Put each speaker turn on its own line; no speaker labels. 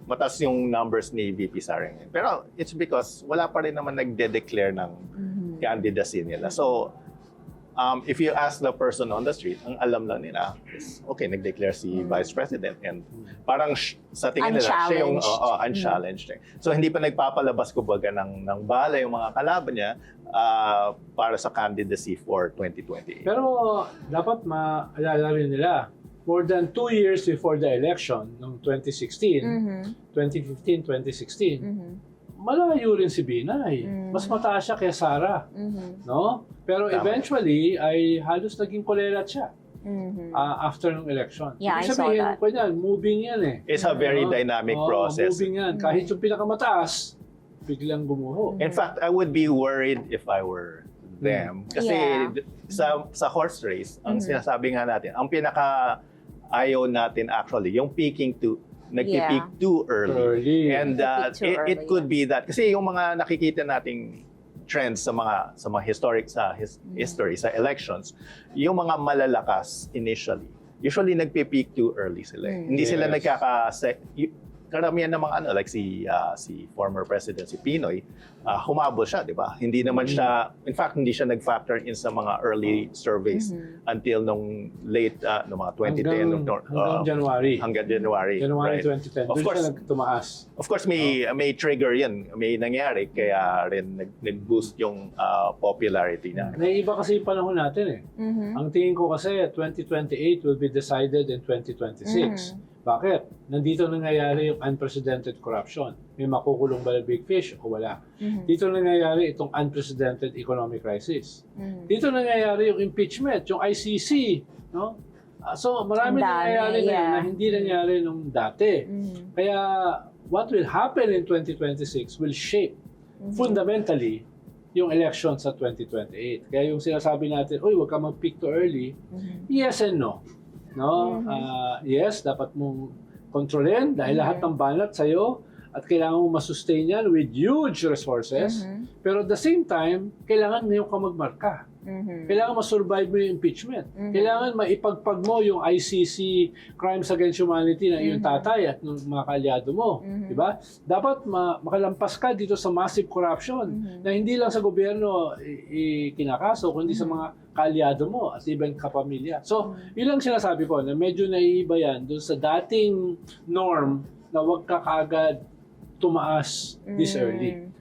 mataas yung numbers ni VP Sara ngayon. Pero it's because wala pa rin naman nagde-declare ng candidacy nila. So, if you ask the person on the street, ang alam lang nila is, okay, nag-declare si Vice President and parang sa tingin nila, siya yung unchallenged. So, hindi pa nagpapalabas kumbaga ng bala yung mga kalaban niya para sa candidacy for 2028.
Pero dapat maalala rin nila, more than 2 years before the election, noong 2016, 2015, 2016, malayo rin si Binay. Mas mataas siya kay Sara. No? Pero
Tama.
eventually, ay halos naging kolelat siya after ng election.
Yeah, I
Ibig
saw
sabihin,
that.
Yan, moving yan eh.
It's a very dynamic process.
Moving yan. Kahit yung pinakamataas, biglang gumuho.
In fact, I would be worried if I were them. Kasi
Yeah.
sa horse race, ang sinasabi nga natin, ang pinaka ayaw natin actually, yung nagpi-peak too early. And
Nagpi-peak too
it
early,
could be that, kasi yung mga nakikita nating trends sa mga historic history, sa elections, yung mga malalakas initially, usually nagpi-peak too early sila. Hindi sila karamihan ng mga like si former president, si Pinoy, humabol siya, di ba? Hindi naman siya, in fact, hindi siya nag-factor in sa mga early surveys until nung late, no mga 2010.
Hanggang January.
Hanggang January.
January
right.
2010.
Of
Doon
course,
siya tumaas.
of course, may trigger yan. May nangyari, kaya rin nag-boost yung popularity niya.
Naiiba kasi yung panahon natin eh. Ang tingin ko kasi 2028 will be decided in 2026. Bakit? Nandito nangyayari yung unprecedented corruption. May makukulong ba na big fish o wala? Dito nangyayari itong unprecedented economic crisis. Dito nangyayari yung impeachment, yung ICC. No? So marami
Ang dami,
nangyayari na hindi nangyari nung dati. Kaya what will happen in 2026 will shape fundamentally yung election sa 2028. Kaya yung sinasabi natin, uy, huwag ka mag-pick too early, yes and no. No? Yes, dapat mong kontrolin dahil lahat ng banat sa'yo at kailangan mong masustain yan with huge resources. Pero at the same time, kailangan ngayon ka magmarka. Kailangan ma-survive mo yung impeachment. Kailangan maipagpag mo yung ICC Crimes Against Humanity ng iyong tatay at ng mga kaalyado mo. Diba? Dapat makalampas ka dito sa massive corruption na hindi lang sa gobyerno kinakaso, kundi sa mga kaalyado mo at ibang kapamilya. So, yun lang sinasabi ko na medyo naiiba yan doon sa dating norm na huwag ka kaagad tumaas this early.